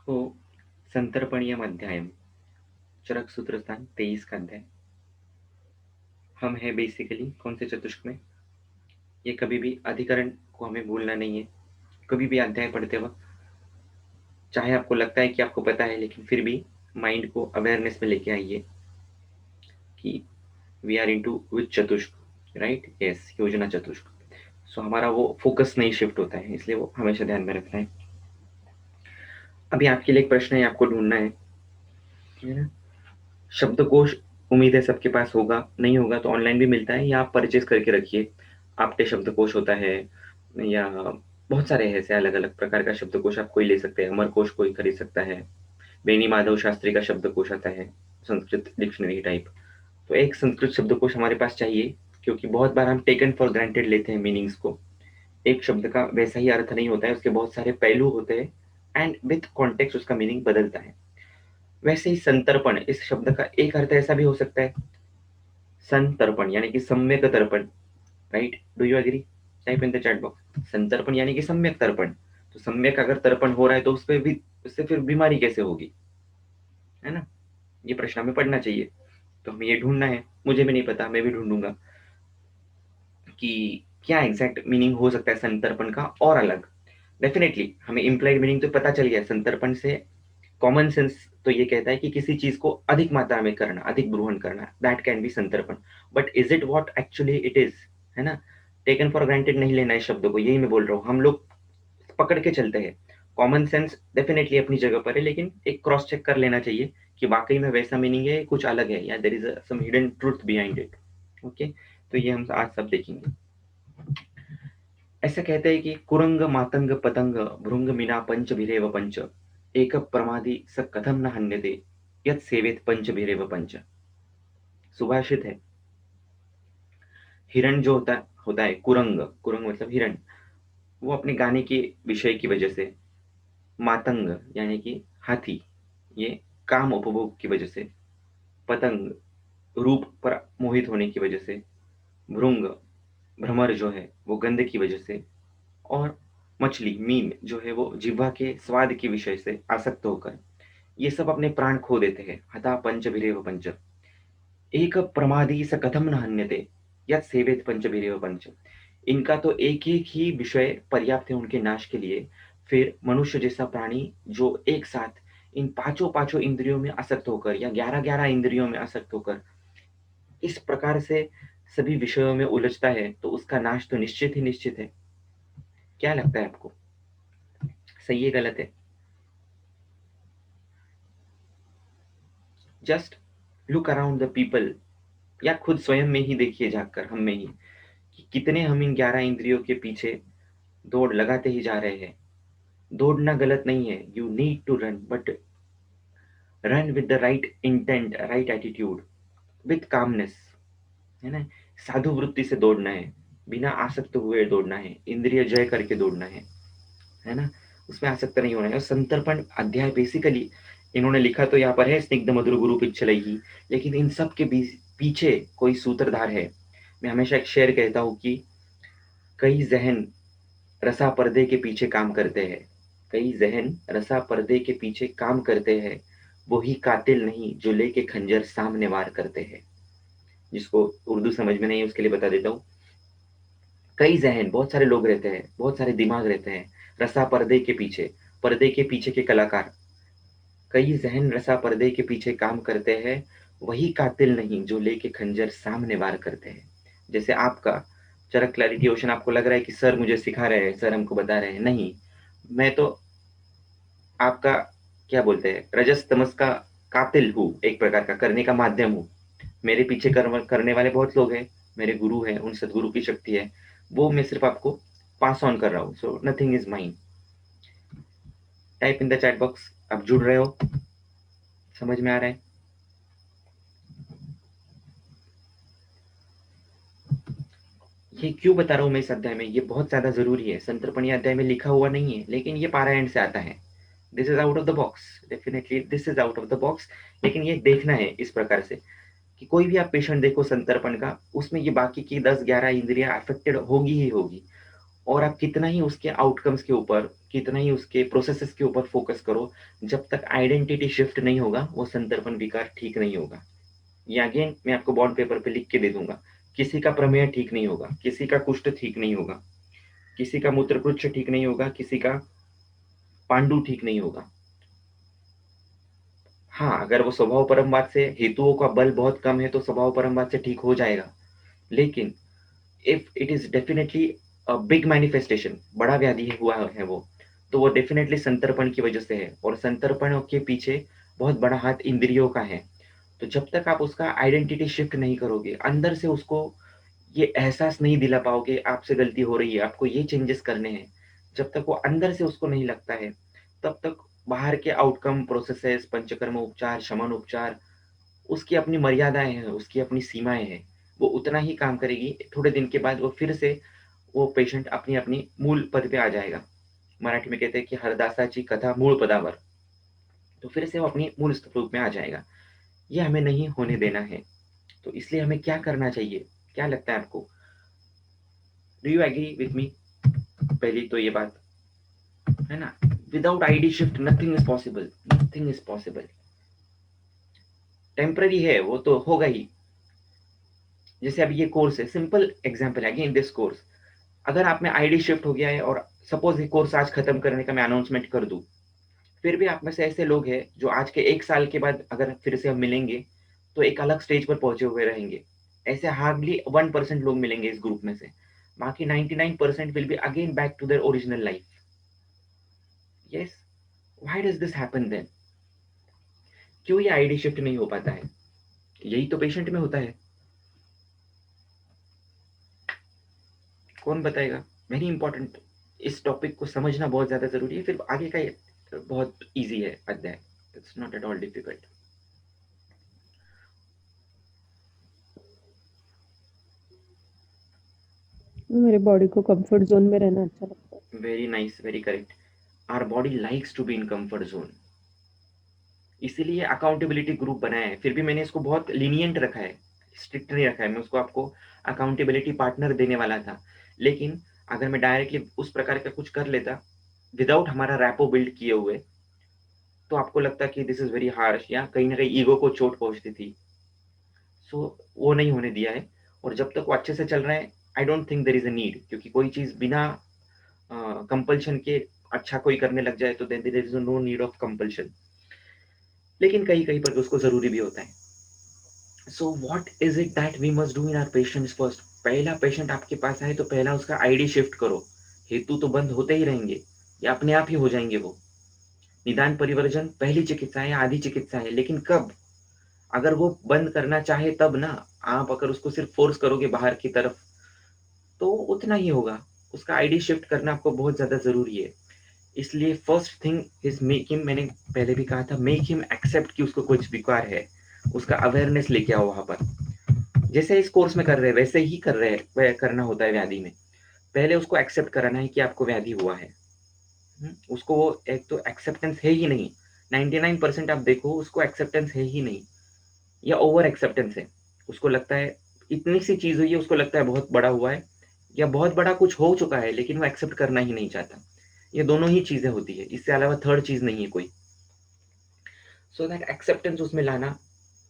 हो, संतर्पणीयम अध्यायम, चरक सूत्र स्थान 23 का अध्याय। हम हैं बेसिकली कौन से चतुष्क में? ये कभी भी अधिकरण को हमें भूलना नहीं है। कभी भी अध्याय पढ़ते वक्त चाहे आपको लगता है कि आपको पता है, लेकिन फिर भी माइंड को अवेयरनेस में लेके आइए कि वी आर इनटू विच चतुष्क, राइट? यस, योजना चतुष्क। सो हमारा वो फोकस नहीं शिफ्ट होता है, इसलिए वो हमेशा ध्यान में रखना है। अभी आपके लिए एक प्रश्न है, आपको ढूंढना है ना? शब्दकोश उम्मीद है सबके पास होगा, नहीं होगा तो ऑनलाइन भी मिलता है, या आप परचेज करके रखिए। आपटे शब्दकोश होता है, या बहुत सारे ऐसे अलग अलग प्रकार का शब्दकोश आप कोई ले सकते हैं। अमरकोश कोई खरीद सकता है, बेनी माधव शास्त्री का शब्दकोश आता है, संस्कृत डिक्शनरी टाइप। तो एक संस्कृत शब्दकोश हमारे पास चाहिए, क्योंकि बहुत बार हम टेकन फॉर ग्रांटेड लेते हैं मीनिंग्स को। एक शब्द का वैसा ही अर्थ नहीं होता है, उसके बहुत सारे पहलू होते हैं, एंड विथ कॉन्टेक्स्ट उसका मीनिंग बदलता है। वैसे ही संतर्पण, इस शब्द का एक अर्थ ऐसा भी हो सकता है, संतर्पण यानी कि सम्यक तर्पण, right? Do you agree? Type in the chat box. संतर्पण यानी कि सम्यक तर्पण। तो सम्यक अगर तर्पण हो रहा है तो उससे फिर बीमारी कैसे होगी, है ना? ये प्रश्न हमें पढ़ना चाहिए। तो हमें ये ढूंढना है, मुझे भी नहीं पता, मैं भी ढूंढूंगा कि क्या एग्जैक्ट मीनिंग हो सकता है संतर्पण का और अलग। डेफिनेटली हमें इम्प्लाइड मीनिंग तो पता चल गया संतर्पण से। कॉमन सेंस तो ये कहता है कि किसी चीज को अधिक मात्रा में करना, अधिक ब्रूहण करना, दैट कैन बी संतर्पण। But is it what actually it is, है ना? टेकन फॉर ग्रांटेड नहीं लेना इस शब्द को, यही मैं बोल रहा हूँ। हम लोग पकड़ के चलते हैं। कॉमन सेंस डेफिनेटली अपनी जगह पर है, लेकिन एक क्रॉस चेक कर लेना चाहिए कि वाकई में वैसा मीनिंग है, कुछ अलग है, या there is some hidden truth behind it. Okay, तो ये हम आज सब देखेंगे। ऐसा कहते हैं कि कुरंग मातंग पतंग भृंग मीना पंच भिरेव पंच, एक प्रमादी स कथम न हन्यते यत सेवेत पंच भिरेव पंच। सुभाषित है। हिरण जो होता है कुरंग, कुरंग मतलब हिरण, वो अपने गाने के विषय की वजह से, मातंग यानी कि हाथी, ये काम उपभोग की वजह से, पतंग रूप पर मोहित होने की वजह से, भृंग भ्रमर जो है वो गंध की वजह से, और मछली मीन जो है वो जिह्वा के स्वाद के विषय से आसक्त होकर ये सब अपने प्राण खो देते हैं। हता पंच भिरेव पंच, एक प्रमादी स कथम न हन्यते यत् सेवेत पंच भिरेव पंच। इनका तो एक एक ही विषय पर्याप्त है उनके नाश के लिए। फिर मनुष्य जैसा प्राणी जो एक साथ इन पांचों पांचों इंद्रियों में आसक्त होकर, या 11-11 इंद्रियों में आसक्त होकर इस प्रकार से सभी विषयों में उलझता है, तो उसका नाश तो निश्चित ही निश्चित है। क्या लगता है आपको, सही है गलत है? Just look around the people, या खुद स्वयं में ही देखिए, झांक कर हम में ही, कि कितने हम इन 11 इंद्रियों के पीछे दौड़ लगाते ही जा रहे हैं। दौड़ना गलत नहीं है, you need to run, but run with the right intent, right attitude, with calmness, है ना? साधु वृत्ति से दौड़ना है, बिना आसक्त हुए दौड़ना है, इंद्रिय जय करके दौड़ना है ना? उसमें आसक्त नहीं होना है। और संतर्पण अध्याय बेसिकली इन्होंने लिखा तो यहाँ पर है स्निग्ध मधुर गुरु पिच्छलई ही, लेकिन इन सब के पीछे कोई सूत्रधार है। मैं हमेशा एक शेर कहता हूँ कि कई जहन रसा पर्दे के पीछे काम करते हैं, कई जहन रसा पर्दे के पीछे काम करते हैं, वही कातिल नहीं जो लेके खंजर सामने वार करते हैं। जिसको उर्दू समझ में नहीं है उसके लिए बता देता हूँ। कई जहन, बहुत सारे लोग रहते हैं, बहुत सारे दिमाग रहते हैं, रसा पर्दे के पीछे, पर्दे के पीछे के कलाकार। कई जहन रसा पर्दे के पीछे काम करते हैं, वही कातिल नहीं जो लेके खंजर सामने वार करते हैं। जैसे आपका चरक क्लैरिटी ओशन, आपको लग रहा है कि सर मुझे सिखा रहे हैं, सर हमको बता रहे हैं, नहीं। मैं तो आपका क्या बोलते हैं, रजस तमस का कातिल हूँ, एक प्रकार का करने का माध्यम हूँ। मेरे पीछे करने वाले बहुत लोग हैं, मेरे गुरु हैं, उन सदगुरु की शक्ति है, वो मैं सिर्फ आपको पास ऑन कर रहा हूँ। So nothing is mine. Type in the chat box, आप जुड़ रहे हो, समझ में आ रहा है? ये क्यों बता रहा हूँ मैं इस अध्याय में, ये बहुत ज्यादा जरूरी है। संतर्पणीय अध्याय में लिखा हुआ नहीं है, लेकिन ये पारायण से आता है। This is out of the box, definitely this is out of the box. लेकिन ये देखना है इस प्रकार से कि कोई भी आप पेशेंट देखो संतर्पण का, उसमें ये बाकी की 10-11 इंद्रियां अफेक्टेड होगी ही होगी। और आप कितना ही उसके आउटकम्स के ऊपर, कितना ही उसके प्रोसेसेस के ऊपर फोकस करो, जब तक आइडेंटिटी शिफ्ट नहीं होगा, वो संतर्पण विकार ठीक नहीं होगा। ये अगेन मैं आपको बॉन्ड पेपर पे लिख के दे दूंगा। किसी का प्रमेय ठीक नहीं होगा, किसी का कुष्ठ ठीक नहीं होगा, किसी का मूत्रपुच्छ ठीक नहीं होगा, किसी का पांडु ठीक नहीं होगा। हाँ, अगर वो स्वभाव परमवाद से, हेतुओं का बल बहुत कम है, तो स्वभाव परमवाद से ठीक हो जाएगा। लेकिन if it is definitely a big manifestation, बड़ा व्याधि हुआ है वो, तो वो डेफिनेटली संतर्पण की वजह से है, और संतर्पण के पीछे बहुत बड़ा हाथ इंद्रियों का है। तो जब तक आप उसका आइडेंटिटी शिफ्ट नहीं करोगे, अंदर से उसको ये एहसास नहीं दिला पाओगे आपसे गलती हो रही है, आपको ये चेंजेस करने हैं, जब तक वो अंदर से उसको नहीं लगता है, तब तक बाहर के आउटकम प्रोसेसेस, पंचकर्म उपचार, शमन उपचार, उसकी अपनी मर्यादाएं हैं, उसकी अपनी सीमाएं हैं। वो उतना ही काम करेगी, थोड़े दिन के बाद वो फिर से वो पेशेंट अपनी अपनी मूल पद पे आ जाएगा। मराठी में कहते हैं कि हरदासाची कथा मूळ पदावर, तो फिर से वो अपनी मूल स्वरूप में आ जाएगा। ये हमें नहीं होने देना है। तो इसलिए हमें क्या करना चाहिए, क्या लगता है आपको? Do you agree with me? पहली तो ये बात है ना, without ID shift nothing is possible, nothing is possible. Temporary है वो, तो होगा ही। जैसे अब ये कोर्स है, सिंपल एग्जांपल है अगेन दिस कोर्स। अगर आप में आईडी शिफ्ट हो गया है, और सपोज ये कोर्स आज खत्म करने का मैं अनाउंसमेंट कर दूं, फिर भी आप में से ऐसे लोग हैं जो आज के 1 साल के बाद अगर फिर से हम मिलेंगे, तो एक अलग स्टेज पर पहुंचे हुए रहेंगे। ऐसे हार्डली 1% लोग मिलेंगे इस ग्रुप में से, बाकी 99% will be again back to their original life. Yes, why does this happen then? क्यों ये आईडी शिफ्ट नहीं हो पाता है? यही तो पेशेंट में होता है। कौन बताएगा? Very important. इस टॉपिक को समझना बहुत ज्यादा जरूरी है, फिर आगे का ये बहुत इजी है अध्याय। It's not at all difficult. मेरे बॉडी को कंफर्ट जोन में रहना अच्छा लगता है। Very nice, very correct. Our body likes to be in comfort zone, इसीलिए अकाउंटेबिलिटी ग्रुप बनाया है। फिर भी मैंने इसको बहुत लीनियंट रखा है, स्ट्रिक्ट नहीं रखा है। मैं उसको आपको अकाउंटेबिलिटी पार्टनर देने वाला था, लेकिन अगर मैं डायरेक्टली उस प्रकार का कुछ कर लेता विदाउट हमारा रैपो बिल्ड किए हुए, तो आपको लगता कि दिस इज वेरी हार्श, या कहीं ना कहीं ईगो को चोट पहुंचती थी। सो वो नहीं होने दिया है। और जब तक वो अच्छे से चल रहा है, I don't think there is a need, क्योंकि कोई चीज बिना कंपल्शन के अच्छा कोई करने लग जाए, तो then there is no need of compulsion. लेकिन कहीं कहीं पर उसको जरूरी भी होता है। So what is it that we must do in our patients first? पहला पेशेंट आपके पास आए तो पहला उसका आईडी शिफ्ट करो। हेतु तो बंद होते ही रहेंगे, या अपने आप ही हो जाएंगे वो। निदान परिवर्जन पहली चिकित्सा है, आधी चिकित्सा है, लेकिन कब? अगर वो बंद करना चाहे तब ना। आप अगर उसको सिर्फ फोर्स करोगे बाहर की तरफ, तो उतना ही होगा। उसका आईडी शिफ्ट करना आपको बहुत ज्यादा जरूरी है। इसलिए first thing is make him, मैंने पहले भी कहा था, मेक हिम एक्सेप्ट कि उसको कुछ विकार है। उसका अवेयरनेस लेके आओ वहां पर। जैसे इस कोर्स में कर रहे हैं वैसे ही कर रहे हैं, वह करना होता है व्याधि में। पहले उसको एक्सेप्ट कराना है कि आपको व्याधि हुआ है। उसको वो एक तो एक्सेप्टेंस है ही नहीं। 99% आप देखो उसको एक्सेप्टेंस है ही नहीं, या ओवर एक्सेप्टेंस है। उसको लगता है इतनी सी चीज हुई है, उसको लगता है बहुत बड़ा हुआ है, या बहुत बड़ा कुछ हो चुका है, लेकिन वो एक्सेप्ट करना ही नहीं चाहता। ये दोनों ही चीजें होती है, इससे अलावा थर्ड चीज नहीं है कोई। सो दैट एक्सेप्टेंस उसमें लाना।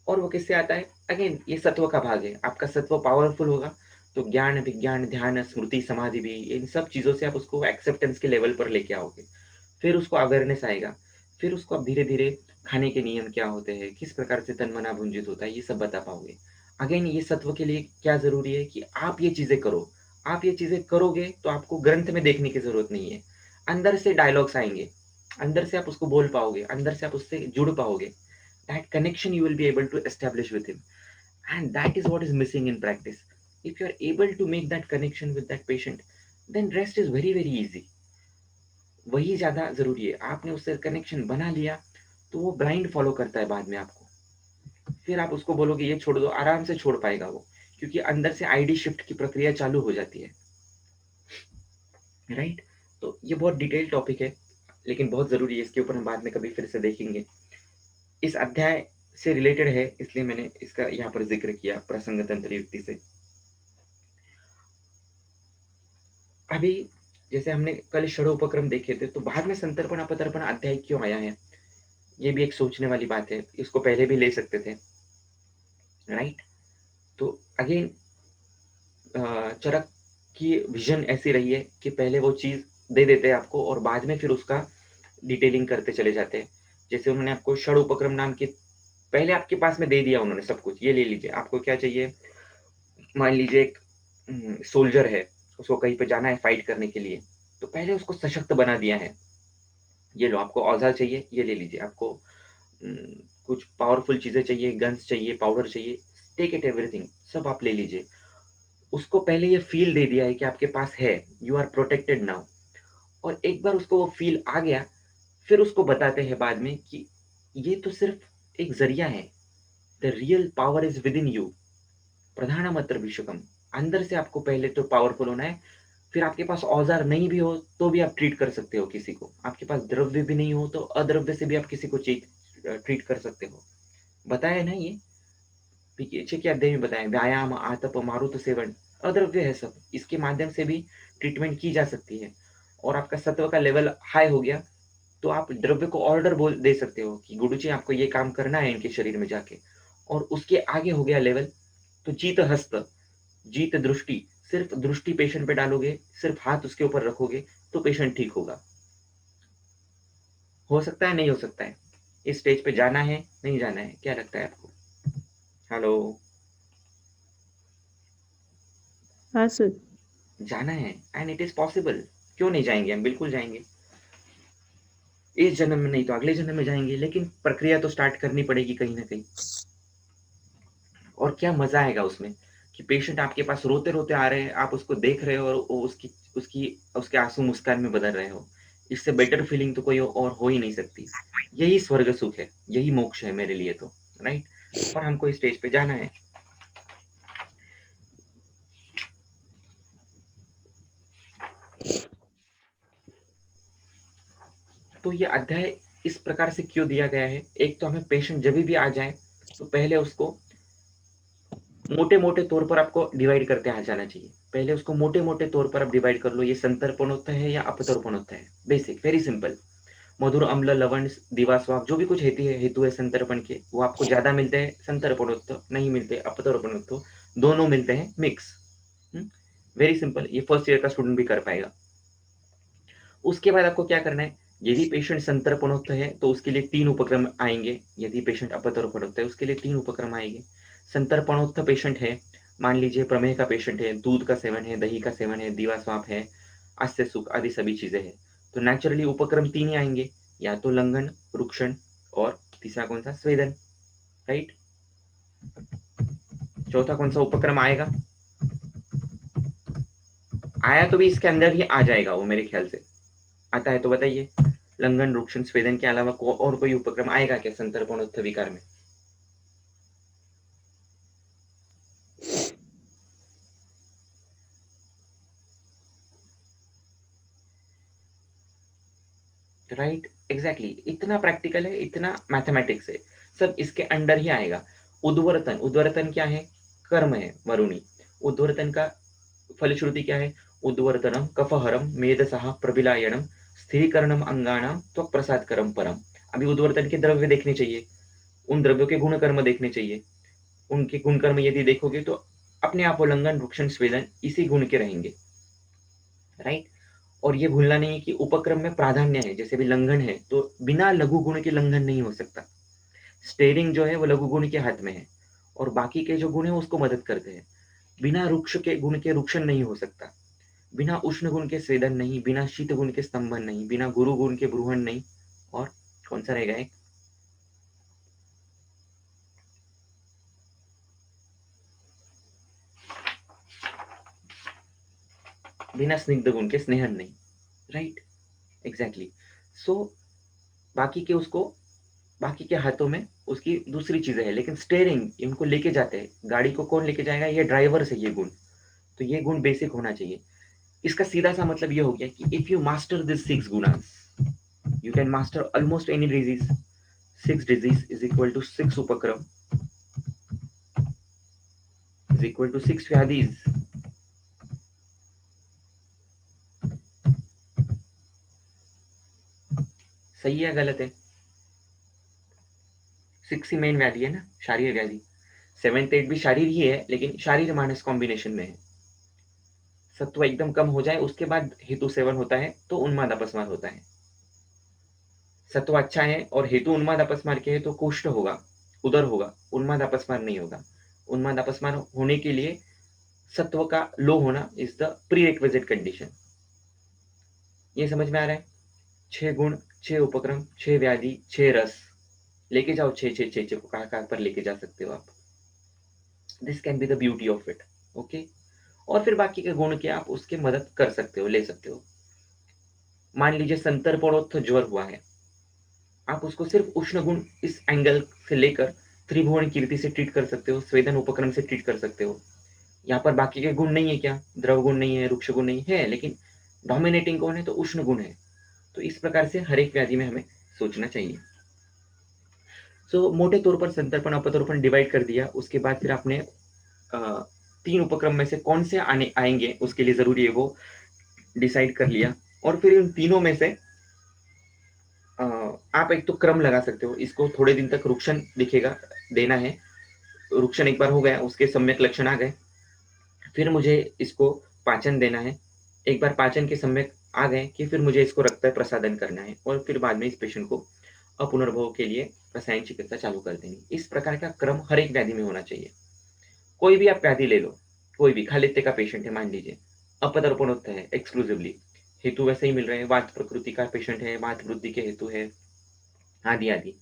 और वो किससे आता है? अगेन ये सत्व का भाग है। आपका सत्व पावरफुल होगा, तो ज्ञान, विज्ञान, ध्यान, स्मृति, समाधि भी, इन सब चीजों से आप उसको एक्सेप्टेंस के लेवल पर लेके आओगे। फिर उसको अवेयरनेस आएगा। फिर उसको आप धीरे धीरे खाने के नियम क्या होते हैं, किस प्रकार से तन मना भुंजित होता है, ये सब बता पाओगे। अगेन ये सत्व के लिए क्या जरूरी है कि आप ये चीजें करो। आप ये चीजें करोगे तो आपको ग्रंथ में देखने की जरूरत नहीं है। अंदर से डायलॉग्स आएंगे, अंदर से आप उसको बोल पाओगे, अंदर से आप उससे जुड़ पाओगे। that connection you will be able to establish with him, and that is what is missing in practice. If you are able to make that connection with that patient, then rest is very very easy. वही ज्यादा जरूरी है। आपने उससे connection बना लिया, तो वो ब्लाइंड फॉलो करता है बाद में आपको। फिर आप उसको बोलोगे ये छोड़ दो, आराम से छोड़ पाएगा वो, क्योंकि अंदर से आईडी शिफ्ट की प्रक्रिया चालू हो जाती है। राइट? तो ये बहुत डिटेल टॉपिक है, लेकिन बहुत जरूरी है। इसके ऊपर हम बाद में कभी फिर से देखेंगे। इस अध्याय से रिलेटेड है, इसलिए मैंने इसका यहाँ पर जिक्र किया प्रसंग तंत्र युक्ति से। अभी जैसे हमने कल षडोपक्रम देखे थे, तो बाद में संतर्पण अपतर्पण अध्याय क्यों आया है, ये भी एक सोचने वाली बात है। इसको पहले भी ले सकते थे, राइट। तो अगेन चरक की विजन ऐसी रही है कि पहले वो चीज दे देते हैं आपको और बाद में फिर उसका डिटेलिंग करते चले जाते हैं। जैसे उन्होंने आपको षड उपक्रम नाम के पहले आपके पास में दे दिया उन्होंने सब कुछ, ये ले लीजिए, आपको क्या चाहिए। मान लीजिए एक सोल्जर है, उसको कहीं पे जाना है फाइट करने के लिए, तो पहले उसको सशक्त बना दिया है। ये लो, आपको औजार चाहिए, ये ले लीजिए। आपको कुछ पावरफुल चीजें चाहिए, गन्स चाहिए, पाउडर चाहिए, टेक इट एवरीथिंग, सब आप ले लीजिए। उसको पहले ये फील दे दिया है कि आपके पास है, यू आर प्रोटेक्टेड नाउ। और एक बार उसको वो फील आ गया, फिर उसको बताते हैं बाद में कि ये तो सिर्फ एक जरिया है, the real power is within you, प्रधानमंत्र विश्वकम। अंदर से आपको पहले तो पावरफुल होना है, फिर आपके पास औजार नहीं भी हो तो भी आप ट्रीट कर सकते हो किसी को, आपके पास द्रव्य भी नहीं हो तो अद्रव्य से भी आप किसी को ट्रीट कर सकते हो। बताया ना ये पीछे के अध्याय में बताया, व्यायाम, आतप, मारुत सेवन, अद्रव्य है सब, इसके माध्यम से भी ट्रीटमेंट की जा सकती है। और आपका सत्व का लेवल हाई हो गया तो आप द्रव्य को ऑर्डर बोल दे सकते हो कि गुरु जी आपको ये काम करना है इनके शरीर में जाके। और उसके आगे हो गया लेवल, तो जीत हस्त, जीत दृष्टि, सिर्फ दृष्टि पेशेंट पे डालोगे, सिर्फ हाथ उसके ऊपर रखोगे तो पेशेंट ठीक होगा। हो सकता है, नहीं हो सकता है, इस स्टेज पे जाना है, नहीं जाना है, क्या लगता है आपको? हेलो। हाँ सर। जाना है, एंड इट इज पॉसिबल। क्यों नहीं जाएंगे, हम बिल्कुल जाएंगे। इस जन्म में नहीं तो अगले जन्म में जाएंगे, लेकिन प्रक्रिया तो स्टार्ट करनी पड़ेगी कहीं ना कहीं। और क्या मजा आएगा उसमें कि पेशेंट आपके पास रोते रोते आ रहे हैं, आप उसको देख रहे हो और उसकी उसकी उसके आंसू मुस्कान में बदल रहे हो। इससे बेटर फीलिंग तो कोई और हो ही नहीं सकती। यही स्वर्ग सुख है, यही मोक्ष है मेरे लिए तो, राइट। और हमको इस स्टेज पे जाना है। तो ये अध्याय इस प्रकार से क्यों दिया गया है, एक तो हमें पेशेंट जब भी आ जाए तो पहले उसको मोटे मोटे तौर पर आपको डिवाइड करते आ जाना चाहिए। पहले उसको मोटे मोटे तौर पर आप डिवाइड कर लो, ये संतर्पणोत्थ है या अपतर्पणोत्थ है। Basic, very simple. मधुर, अम्ल, लवण, दिवा, स्वाप, जो भी कुछ हेतु है संतर्पण के, वो आपको ज्यादा मिलते हैं संतर्पणोत्थ, नहीं मिलते अपतर्पणोत्थ, दोनों मिलते हैं मिक्स। वेरी सिंपल, ये फर्स्ट ईयर का स्टूडेंट भी कर पाएगा। उसके बाद आपको क्या करना है, यदि पेशेंट संतर्पणोत्थ है तो उसके लिए 3 उपक्रम आएंगे, यदि पेशेंट अपतर्पणोत्थ है उसके लिए 3 उपक्रम आएंगे। संतर्पणोत्थ पेशेंट है, मान लीजिए प्रमेह का पेशेंट है, दूध का सेवन है, दही का सेवन है, दीवा स्वाप है, अस्य सुख आदि सभी चीजें हैं, तो नेचुरली उपक्रम 3 ही आएंगे, या तो लंघन, रुक्षण और तीसरा कौन सा, स्वेदन, राइट। चौथा कौन सा उपक्रम आएगा, आया तो भी इसके अंदर ही आ जाएगा वो मेरे ख्याल से। आता है तो बताइए, लंघन, रुक्षण, स्वेदन के अलावा और कोई उपक्रम आएगा क्या संतर्पणोत्थ विकार में? राइट, एग्जैक्टली, इतना प्रैक्टिकल है, इतना मैथमेटिक्स है, सब इसके अंडर ही आएगा। उद्वर्तन, उद्वर्तन क्या है, कर्म है वरुणी। उद्वर्तन का फलश्रुति क्या है, उद्वर्तनम कफहरम मेधसः प्रबिलायनम स्थिरीकरणम अंगानाम त्वक प्रसाद करम परम। अभी उद्वर्तन के द्रव्य देखने चाहिए, उन द्रव्यों के गुण कर्म देखने चाहिए। उनके गुण कर्म यदि देखोगे तो अपने आप उल्लंघन, रुक्षण, स्वेदन इसी गुण के रहेंगे, राइट। और ये भूलना नहीं है कि उपक्रम में प्राधान्य है, जैसे भी लंघन है तो बिना लघु गुण के लंघन नहीं हो सकता। स्टेयरिंग जो है वो लघु गुण के हाथ में है, और बाकी के जो गुण है उसको मदद करते हैं। बिना रुक्ष के गुण के रुक्षण नहीं हो सकता, बिना उष्ण गुण के स्वेदन नहीं, बिना शीत गुण के स्तंभन नहीं, बिना गुरु गुण के ब्रूहण नहीं। और कौन सा रहेगा एक, बिना स्निग्ध गुण के स्नेहन नहीं, राइट, एग्जैक्टली। सो बाकी के उसको, बाकी के हाथों में उसकी दूसरी चीजें है, लेकिन स्टेयरिंग इनको लेके जाते हैं, गाड़ी को कौन लेके जाएगा, ये ड्राइवर से ये गुण। तो ये गुण बेसिक होना चाहिए। इसका सीधा सा मतलब ये हो गया कि इफ यू मास्टर दिस 6 गुणास, you can master almost any disease. 6 disease is equal to 6 उपक्रम इज इक्वल टू 6 व्याधीज। सही है या गलत है? 6 ही मेन व्याधि है ना, शारीर व्याधि। 7th 8 भी शारीर ही है, लेकिन शारीर मानस कॉम्बिनेशन में है। सत्व एकदम कम हो जाए उसके बाद हेतु सेवन होता है तो उन्माद अपस्मार होता है। सत्व अच्छा है और हेतु उन्माद अपस्मार के है तो कुष्ठ होगा, उदर होगा, उन्माद अपस्मार नहीं होगा। उन्माद अपस्मार होने के लिए सत्व का लो होना इज द प्री कंडीशन। ये समझ में आ रहा है? 6 गुण, 6 उपक्रम, 6 व्याधि, 6 रस। लेके जाओ 6 को कहाँ पर लेके जा सकते हो आप। This can be the beauty of it. Okay, और फिर बाकी के गुण के आप उसके मदद कर सकते हो, ले सकते हो। मान लीजिए संतर्पणोत्थ ज्वर हुआ है, आप उसको सिर्फ उष्ण गुण इस एंगल से लेकर त्रिभुवन कीर्ति से ट्रीट कर सकते हो, स्वेदन उपक्रम से ट्रीट कर सकते हो। यहाँ पर बाकी के गुण नहीं है क्या? द्रव गुण नहीं है, रुक्ष गुण नहीं है, लेकिन डोमिनेटिंग कौन है? तो उष्ण गुण है। तो इस प्रकार से हर एक व्याधि में हमें सोचना चाहिए। सो मोटे तौर पर संतर्पण अपतर्पण डिवाइड कर दिया। उसके बाद फिर आपने 3 उपक्रम में से कौन से आने आएंगे उसके लिए जरूरी है वो डिसाइड कर लिया। और फिर इन तीनों में से आप एक तो क्रम लगा सकते हो। इसको थोड़े दिन तक रुक्षण दिखेगा, देना है। रुक्षण एक बार हो गया, उसके सम्यक लक्षण आ गए, फिर मुझे इसको पाचन देना है। एक बार पाचन के सम्यक आ गए कि फिर मुझे इसको रक्त प्रसादन करना है, और फिर बाद में इस पेशेंट को अपुनर्भव के लिए रसायन चिकित्सा चालू कर देंगे। इस प्रकार का क्रम हर एक व्याधि में होना चाहिए। कोई भी आप व्याधि ले लो, कोई भी खालित्य का पेशेंट है मान लीजिए, अपदर्पणोत्थ है एक्सक्लूसिवली, हेतु वैसे ही मिल रहे हैं, वात प्रकृति का पेशेंट है, वात वृद्धि के हेतु है, आदि आदि।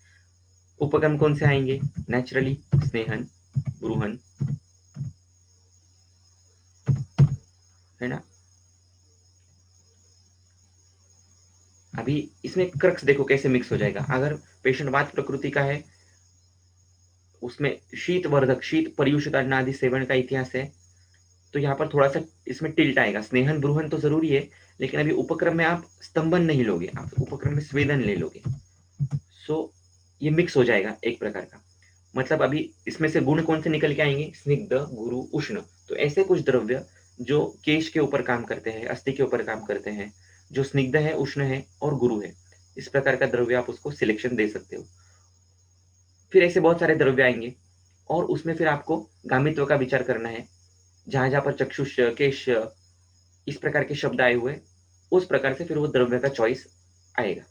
उपक्रम कौन से आएंगे? नेचुरली स्नेहन, ब्रूहन, है ना। अभी इसमें क्रक्स देखो कैसे मिक्स हो जाएगा। अगर पेशेंट वात प्रकृति का है, उसमें शीत वर्धक, शीत पर्युषित अन्न आदि सेवन का इतिहास है, तो यहाँ पर थोड़ा सा इसमें टिल्ट आएगा। स्नेहन ब्रूहन तो जरूरी है, लेकिन अभी उपक्रम में आप स्तंभन नहीं लोगे, आप उपक्रम में स्वेदन ले लोगे। सो ये मिक्स हो जाएगा एक प्रकार का। मतलब अभी इसमें से गुण कौन से निकल के आएंगे? स्निग्ध, गुरु, उष्ण। तो ऐसे कुछ द्रव्य जो केश के ऊपर काम करते हैं, अस्थि के ऊपर काम करते हैं, जो स्निग्ध है, उष्ण है और गुरु है, इस प्रकार का द्रव्य आप उसको सिलेक्शन दे सकते हो। फिर ऐसे बहुत सारे द्रव्य आएंगे और उसमें फिर आपको गामित्व का विचार करना है। जहां जहां पर चक्षुष, केश, इस प्रकार के शब्द आए हुए, उस प्रकार से फिर वो द्रव्य का चॉइस आएगा।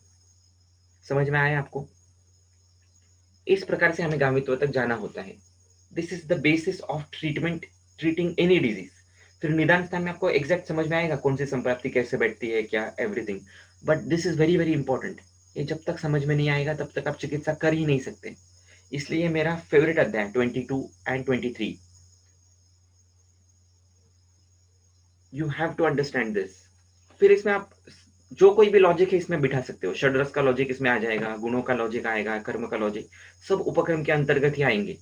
समझ में आया आपको? इस प्रकार से हमें गामित्व तक जाना होता है। This is the basis of treatment, treating any disease. फिर निदान स्थान में आपको एग्जैक्ट समझ में आएगा कौन सी संप्राप्ति कैसे बैठती है, क्या, everything. But this is very very important. ये जब तक समझ में नहीं आएगा तब तक आप चिकित्सा कर ही नहीं सकते। इसलिए मेरा फेवरेट अध्याय 22 and 23, you have to understand this. फिर इसमें आप जो कोई भी लॉजिक है इसमें बिठा सकते हो। षड्रस का लॉजिक इसमें आ जाएगा, गुणों का लॉजिक आएगा, कर्म का लॉजिक, सब उपक्रम के अंतर्गत ही आएंगे।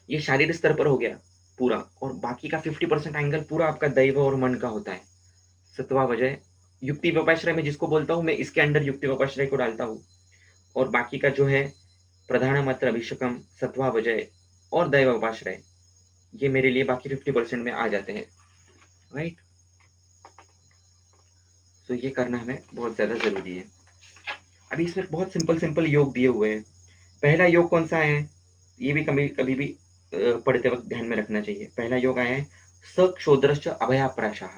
ये शारीरिक स्तर पर हो गया पूरा, और बाकी का 50% एंगल पूरा आपका दैव और मन का होता है। सत्वा वजह, युक्ति व्यपाश्रय में जिसको बोलता हूं मैं, इसके अंडर युक्ति व्यपाश्रय को डालता हूं। और बाकी का जो है प्रधान मात्र अभिषेकम, सत्वा वजय और दैव उपाश्रय, ये मेरे लिए बाकी 50% में आ जाते हैं। राइट। तो ये करना हमें बहुत ज्यादा जरूरी है। अभी इसमें बहुत सिंपल सिंपल योग दिए हुए हैं। पहला योग कौन सा है? ये भी कभी कभी भी पढ़ते वक्त ध्यान में रखना चाहिए। पहला योग आया है सक्षोद्रश्च अभयाप्राशाह।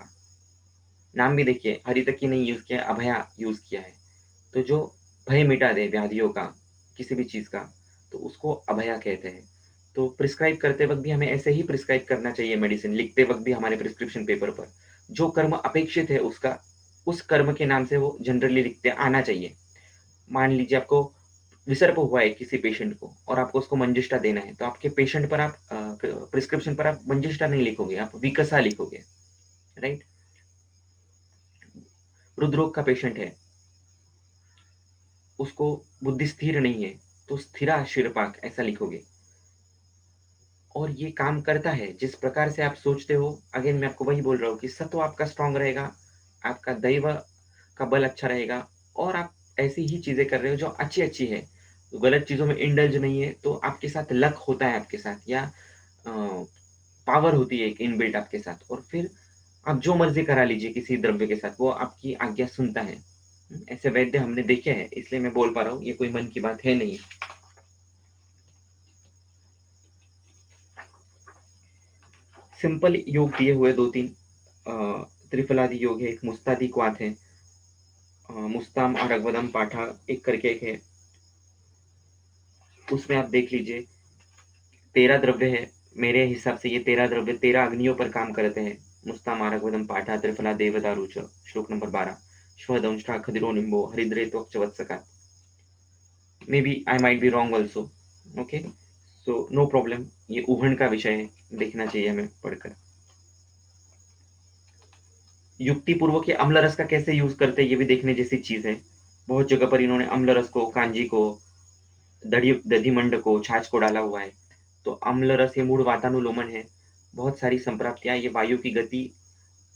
नाम भी देखिए, हरितकी नहीं यूज किया, अभया यूज किया है। तो जो भय मिटा दे व्याधियों का, किसी भी चीज का, तो उसको अभया कहते हैं। तो प्रिस्क्राइब करते वक्त भी हमें ऐसे ही प्रिस्क्राइब करना चाहिए। मेडिसिन लिखते वक्त भी हमारे प्रिस्क्रिप्शन पेपर पर जो कर्म अपेक्षित है उसका, उस कर्म के नाम से वो जनरली लिखते आना चाहिए। मान लीजिए आपको विसर्प हुआ है किसी पेशेंट को और आपको उसको मंजिष्ठा देना है, तो आपके पेशेंट पर आप प्रिस्क्रिप्शन पर आप मंजिष्ठा नहीं लिखोगे, आप विकसा लिखोगे। राइट। हृदरोग का पेशेंट है, उसको बुद्धि स्थिर नहीं है, तो स्थिरा शिरपाक ऐसा लिखोगे। और ये काम करता है जिस प्रकार से आप सोचते हो। अगेन मैं आपको वही बोल रहा हूँ कि सत्व आपका स्ट्रांग रहेगा, आपका दैव का बल अच्छा रहेगा, और आप ऐसी ही चीजें कर रहे हो जो अच्छी अच्छी है, तो गलत चीजों में इंडल्ज नहीं है, तो आपके साथ लक होता है आपके साथ, या पावर होती है एक इनबिल्ट आपके साथ। और फिर आप जो मर्जी करा लीजिए किसी द्रव्य के साथ, वो आपकी आज्ञा सुनता है। ऐसे वैद्य हमने देखे हैं, इसलिए मैं बोल पा रहा हूँ, ये कोई मन की बात है नहीं। सिंपल योग दिए हुए 2-3 त्रिफलादि योग है, एक मुस्तादि क्वाथ है, मुस्ताम और अगवदम पाठा एक करके एक है, उसमें आप देख लीजिए 13 द्रव्य है। मेरे हिसाब से ये 13 द्रव्य 13 अग्नियों पर काम करते हैं। मुस्ताम आरगवदम पाठा त्रिफला देवदारुच, श्लोक नंबर 12। श्वदंष्टा खदिरो निम्बो हरिद्रे त्वक्च वत्सका। Maybe I might be wrong also. Okay, so no problem, ये उभन का विषय है, देखना चाहिए हमें पढ़कर। युक्ति पूर्वक ये अम्ल रस का कैसे यूज करते हैं, ये भी देखने जैसी चीज है। बहुत जगह पर इन्होंने अम्ल रस को, कांजी को, दधिमंड को, छाछ को डाला हुआ है। तो अम्ल रस ये मूड वातानुलोमन है। बहुत सारी संप्राप्तियां ये वायु की गति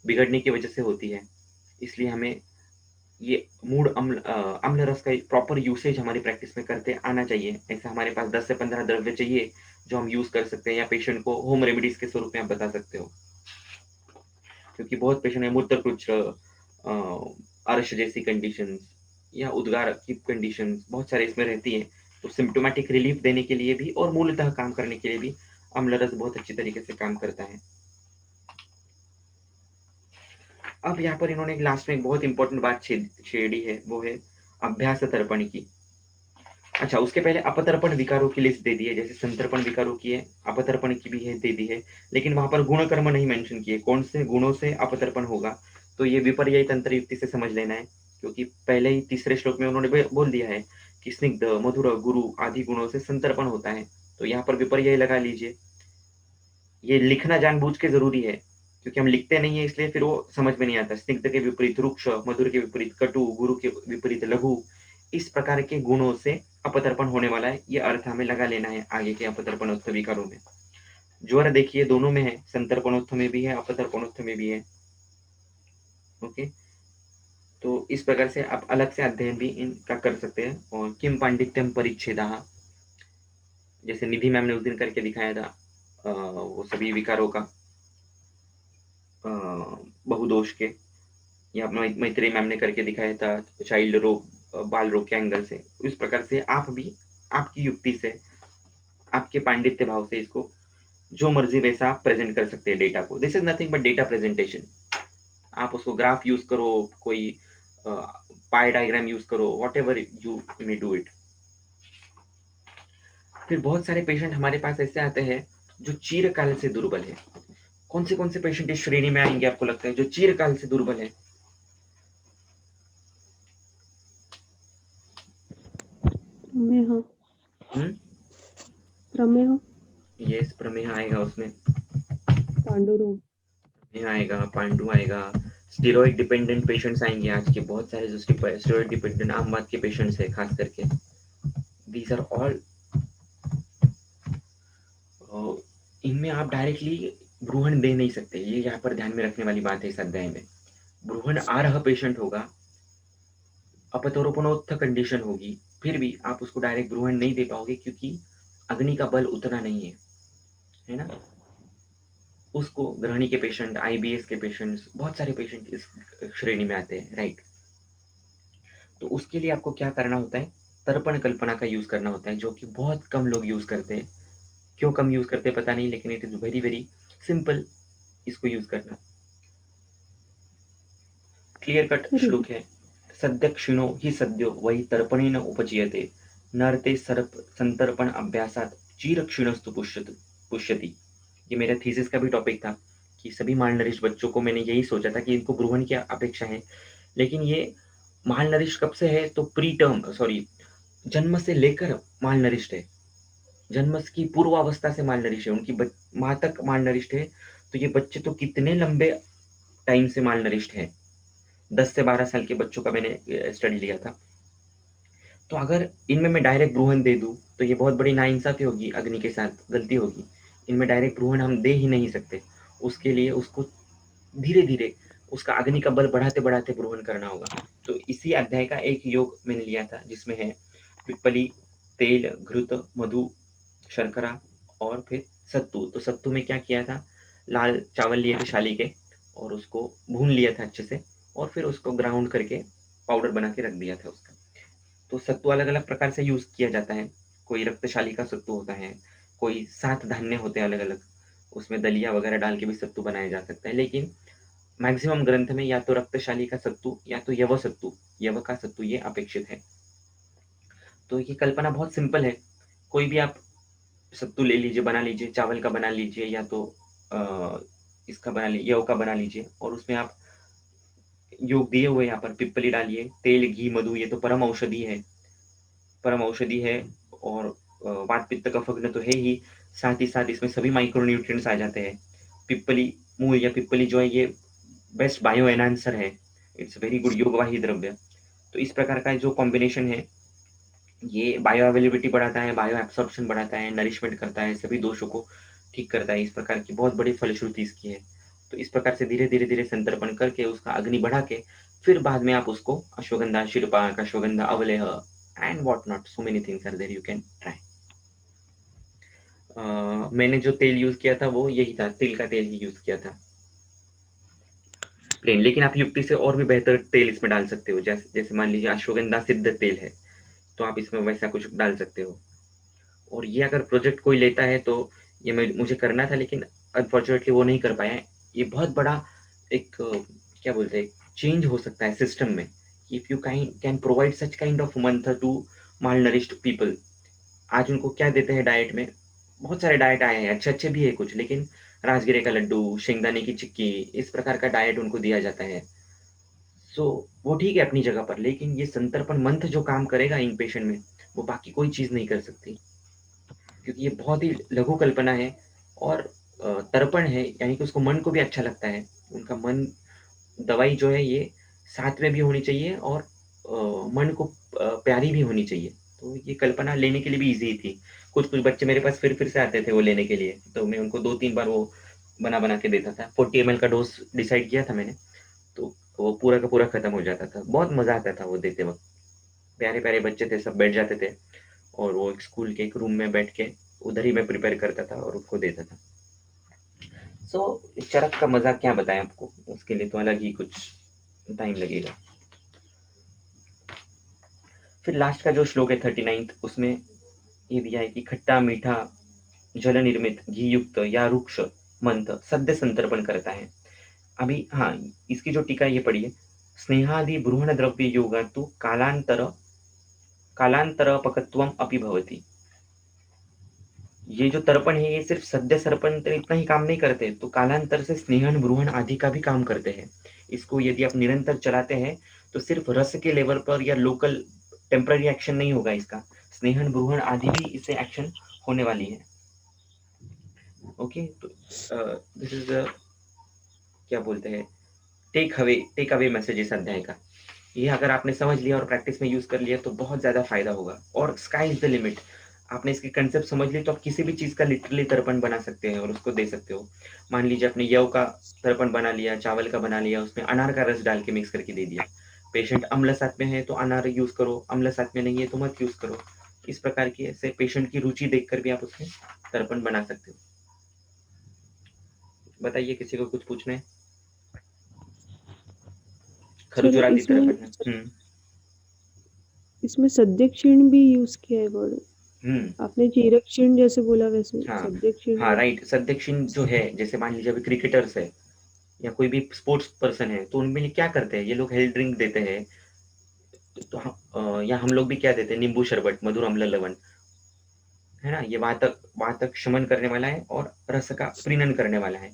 बिगड़ने की वजह से होती है, इसलिए हमें ये मूड अम्ल रस का एक प्रॉपर यूसेज हमारी प्रैक्टिस में करते आना चाहिए। ऐसा हमारे पास 10 से 15 द्रव्य चाहिए जो हम यूज कर सकते हैं, या पेशेंट को होम रेमेडीज के स्वरूप में आप बता सकते हो। क्योंकि बहुत पेशेंट में मूत्रकुच, अर्श जैसी कंडीशन या उद्गार की कंडीशन बहुत सारे इसमें रहती है। तो सिम्टोमेटिक रिलीफ देने के लिए भी और मूलतः काम करने के लिए भी अम्ल रस बहुत अच्छी तरीके से काम करता है। अब यहाँ पर इन्होंने लास्ट में एक बहुत इंपॉर्टेंट बात छेड़ी है, वो है अभ्यास तर्पण की। अच्छा, उसके पहले अपतर्पण विकारों की लिस्ट दे दी है, जैसे संतर्पण विकारों की है, अपतर्पण की भी है, दे दी है। लेकिन वहां पर गुण कर्म नहीं मेंशन किए, कौन से गुणों से अपतर्पण होगा। तो ये विपर्यय तंत्र युक्ति से समझ लेना है, क्योंकि पहले ही तीसरे श्लोक में उन्होंने बोल दिया है कि स्निग्ध, मधुर, गुरु आदि गुणों से संतर्पण होता है। तो यहाँ पर विपर्यय लगा लीजिए। ये लिखना जानबूझ के जरूरी है, क्योंकि हम लिखते नहीं है, इसलिए फिर वो समझ में नहीं आता। स्निग्ध के विपरीत रुक्ष, मधुर के विपरीत कटु, गुरु के विपरीत लघु, इस प्रकार के गुणों से अपतर्पण होने वाला है, ये अर्थ हमें लगा लेना है आगे के अपतर्पणोत्थ विकारों में। ज्वर देखिए दोनों में है, संतर्पणोत्थ में भी है, अपतर्पणोत्थ में भी है। ओके, तो इस प्रकार से आप अलग से अध्ययन भी इनका कर सकते हैं। और किम पांडित्यम परिच्छेदा, जैसे निधि मैम ने उस दिन करके दिखाया था, वो सभी विकारों का बहुदोष के, या मैत्री मैम ने करके दिखाया था चाइल्ड रोग, बाल रोग के एंगल से। इस प्रकार से आप भी आपकी युक्ति से, आपके पांडित्य भाव से इसको जो मर्जी वैसा आप प्रेजेंट कर सकते हैं डेटा को। This is nothing but data presentation. आप उसको ग्राफ यूज करो, कोई पाई डायग्राम यूज करो, what ever you may do it. फिर बहुत सारे पेशेंट हमारे पास ऐसे आते हैं जो चीरकाल से दुर्बल है। कौन से पेशेंट इस श्रेणी में आएंगे आपको लगता है, जो चीरकाल से दुर्बल है? प्रमेह। प्रमेह। यस, प्रमेह आएगा उसमें, पांडुरोग। प्रमेह आएगा, पांडु आएगा। स्टेरॉइड डिपेंडेंट पेशेंट्स आएंगे आज के, बहुत सारे जो स्टेरॉइड डिपेंडेंट आमवाद के पेशेंट्स है खास करके। दीज आर ऑल, इनमें आप डायरेक्टली ब्रूहण दे नहीं सकते। ये यहाँ पर ध्यान में रखने वाली बात है इस अध्याय में। ब्रूहण आ रहा पेशेंट होगा, अपतरोपणोत्थ कंडीशन होगी, फिर भी आप उसको डायरेक्ट ब्रूहण नहीं दे पाओगे, क्योंकि अग्नि का बल उतना नहीं है ना। उसको ग्रहणी के पेशेंट, आईबीएस के पेशेंट्स, बहुत सारे पेशेंट इस श्रेणी में आते हैं, राइट। तो उसके लिए आपको क्या करना होता है, तर्पण कल्पना का यूज करना होता है, जो कि बहुत कम लोग यूज करते हैं। क्यों कम यूज करते हैं पता नहीं, लेकिन it is very very simple इसको यूज करना। क्लियर कट श्लोक है। सद्य क्षीणो ही सद्यो वही तर्पणेन उपजीयते, नरते सर्प संतर्पण अभ्यासात चीर क्षीणस्तु पुष्यति। ये मेरा थीसिस का भी टॉपिक था कि सभी मालनरिश बच्चों को मैंने यही सोचा था कि इनको ब्रूहन की अपेक्षा है। लेकिन ये मालनरिश कब से है, तो प्री टर्म, सॉरी, जन्म से लेकर मालनरिष्ट है। जन्म की पूर्वावस्था से मालनरिष्ट है, उनकी माँ तक मालनरिष्ट है। तो ये बच्चे तो कितने लंबे टाइम से मालनरिष्ट है। 10 से 12 साल के बच्चों का मैंने स्टडी लिया था। तो अगर इनमें मैं डायरेक्ट ब्रूहन दे दूं तो ये बहुत बड़ी नाइंसाफी होगी, अग्नि के साथ गलती होगी। इनमें डायरेक्ट ब्रूहन हम दे ही नहीं सकते। उसके लिए उसको धीरे धीरे उसका अग्नि का बल बढ़ाते बढ़ाते ब्रूहन करना होगा। तो इसी अध्याय का एक योग मैंने लिया था, जिसमें है पिप्पली, तेल, घृत, मधु, शर्करा और फिर सत्तू। तो सत्तू में क्या किया था, लाल चावल लिए थे शाली के, और उसको भून लिया था अच्छे से, और फिर उसको ग्राउंड करके पाउडर बना के रख दिया था उसका। तो सत्तू अलग-अलग प्रकार से यूज़ किया जाता है। कोई रक्तशाली का सत्तू होता है, कोई 7 धान्य होते हैं अलग-अलग, उसमें दलिया वगैरह डाल के भी सत्तू बनाया जा सकता है। लेकिन मैक्सिमम ग्रंथ में या तो रक्तशाली का सत्तू या तो यव का सत्तू ये अपेक्षित है। तो ये कल्पना बहुत सिंपल है। कोई भी आप सत्तू ले लीजिए, बना लीजिए, चावल का बना लीजिए या तो अ, इसका बना लीजिए, यव का बना लीजिए और उसमें आप योग दिए हुए यहाँ पर पिप्पली डालिए, तेल, घी, मधु ये तो परम औषधि है और वात पित्त कफग्न तो है ही, साथ ही साथ इसमें सभी माइक्रोन्यूट्रिएंट्स आ जाते हैं। पिप्पली मूल या पिप्पली जो है ये बेस्ट बायो एनहांसर है। इट्स वेरी गुड योगवाही द्रव्य। तो इस प्रकार का जो कॉम्बिनेशन है ये बायो अवेलेबिलिटी बढ़ाता है, बायो एब्सॉर्प्शन बढ़ाता है, नरिशमेंट करता है, सभी दोषों को ठीक करता है। इस प्रकार की बहुत बड़ी फलश्रुति इसकी है। तो इस प्रकार से धीरे-धीरे संतर्पण करके उसका अग्नि बढ़ा के फिर बाद में आप उसको अश्वगंधा शिरपाक, अश्वगंधा अवलेह and what not, so many things are there you can try. मैंने जो तेल यूज़ किया था वो यही था, तिल का तेल ही यूज़ किया था। प्लेन, लेकिन आप युक्ति से और भी बेहतर तेल इसमें डाल सकते हो। जैसे जैसे मान लीजिए अश्वगंधा सिद्ध तेल है, तो आप इसमें वैसा कुछ डाल सकते हो। और ये अगर प्रोजेक्ट कोई लेता है तो ये मुझे करना था लेकिन अनफॉर्चुनेटली वो नहीं कर पाया। ये बहुत बड़ा एक क्या बोलते हैं चेंज हो सकता है सिस्टम में। If you can provide such kind of मंत्र टू माल नरिश्ड पीपल। आज उनको क्या देते हैं डाइट में, बहुत सारे डाइट आए हैं, अच्छे अच्छे भी है कुछ, लेकिन राजगिरे का लड्डू, शेंगदाने की चिक्की, इस प्रकार का डाइट उनको दिया जाता है। सो वो ठीक है अपनी जगह पर, लेकिन ये संतर्पण मंत्र जो काम करेगा इन पेशेंट में वो बाकी कोई चीज़ नहीं कर सकती, क्योंकि ये बहुत ही लघु कल्पना है और तर्पण है, यानी कि उसको मन को भी अच्छा लगता है। उनका मन, दवाई जो है ये साथ में भी होनी चाहिए और मन को प्यारी भी होनी चाहिए। तो ये कल्पना लेने के लिए भी ईज़ी थी। कुछ-कुछ बच्चे मेरे पास फिर से आते थे वो लेने के लिए, तो मैं उनको 2-3 बार वो बना-बना के देता था। 40 ml का डोज़ डिसाइड किया था मैंने, तो वो पूरा का पूरा खत्म हो जाता था। बहुत मज़ा आता था वो देते वक़्त। प्यारे-प्यारे बच्चे थे, सब बैठ जाते थे और वो एक स्कूल के एक रूम में बैठ के उधर ही मैं प्रिपेयर करता था और उसको देता था। सो चरक का मज़ा क्या बताएँ आपको, उसके लिए तो अलग ही कुछ टाइम लगेगा। फिर लास्ट का जो श्लोक है 39th, उसमें ये दिया है कि खट्टा मीठा जल निर्मित घी युक्त या रुक्ष मंत्र सद्य संतर्पण करता है। अभी हाँ, इसकी जो टीका ये पढ़िए, स्नेहादि ब्रूहण द्रव्य योगा तो कालांतरपकत्वम अपि भवति। ये जो तर्पण है ये सिर्फ सद्य सर्पण तो इतना ही काम नहीं करते, तो कालांतर से स्नेहन ब्रूहण आदि का भी काम करते हैं। इसको यदि आप निरंतर चलाते हैं तो सिर्फ रस के लेवल पर या लोकल टेम्पररी एक्शन नहीं होगा इसका, स्नेहन ब्रूहण आदि भी इससे एक्शन होने वाली है। ओके, तो दिस इज क्या बोलते हैं, टेक अवे मैसेज इस अध्याय का। ये अगर आपने समझ लिया और प्रैक्टिस में यूज कर लिया तो बहुत ज्यादा फायदा होगा और स्काई इज द लिमिट। आपने इसकी कंसेप्ट समझ ली तो आप किसी भी चीज का लिटरली तर्पण बना सकते हैं और उसको दे सकते हो। मान लीजिए आपने यव का तर्पण बना लिया, चावल का बना लिया, उसमें अनार का रस डाल के मिक्स करके दे दिया। पेशेंट अम्ल साथ में है तो अनार यूज करो, अम्ल साथ में नहीं है तो मत यूज करो। इस प्रकार की ऐसे पेशेंट की रुचि देखकर भी आप उसमें तर्पण बना सकते हो। बताइए, किसी को कुछ पूछना है? सर खरुचुरादि इसमें तर्पण। इसमें सद्य क्षीण भी यूज किया है वर्ड। हम्म। आपने चीरक क्षीण जैसे बोला वैसे हाँ, सद्य क्षीण हाँ भी। राइट। सदक्षिण जो है, जैसे मान लीजिए अभी क्रिकेटर्स है या कोई भी स्पोर्ट्स पर्सन है, तो उनमें क्या करते हैं ये लोग, हेल्थ ड्रिंक देते हैं। तो या हम लोग भी क्या देते हैं, नींबू शरबत, मधुर अम्ल लवण, है ना। ये वातक वातक शमन करने वाला है और रस का प्रीणन करने वाला है।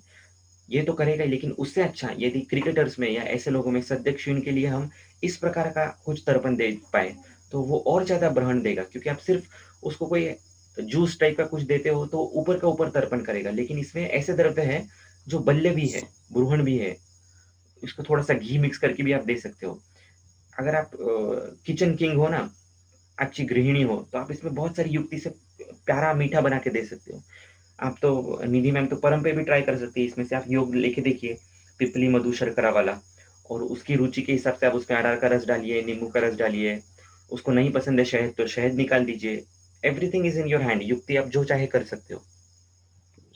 ये तो करेगा ही, लेकिन उससे अच्छा यदि क्रिकेटर्स में या ऐसे लोगों में सदक्षिण के लिए हम इस प्रकार का कुछ तर्पण दे पाए तो वो और ज्यादा ब्रहण देगा, क्योंकि आप सिर्फ उसको कोई जूस टाइप का कुछ देते हो तो ऊपर का ऊपर तर्पण करेगा, लेकिन इसमें ऐसे द्रव्य है जो बल्य भी है, ब्रूहण भी है। इसको थोड़ा सा घी मिक्स करके भी आप दे सकते हो। अगर आप किचन किंग हो ना, अच्छी गृहिणी हो, तो आप इसमें बहुत सारी युक्ति से प्यारा मीठा बना के दे सकते हो। आप तो निधि मैम तो परम पे भी ट्राई कर सकती है, इसमें से आप योग लेके देखिए, पिपली मधु शर्करा वाला, और उसकी रुचि के हिसाब से आप उसमें अरार का रस डालिए, नींबू का रस डालिए। उसको नहीं पसंद है शहद तो शहद निकाल दीजिए। Everything is in your hand, युक्ति आप जो चाहे कर सकते हो।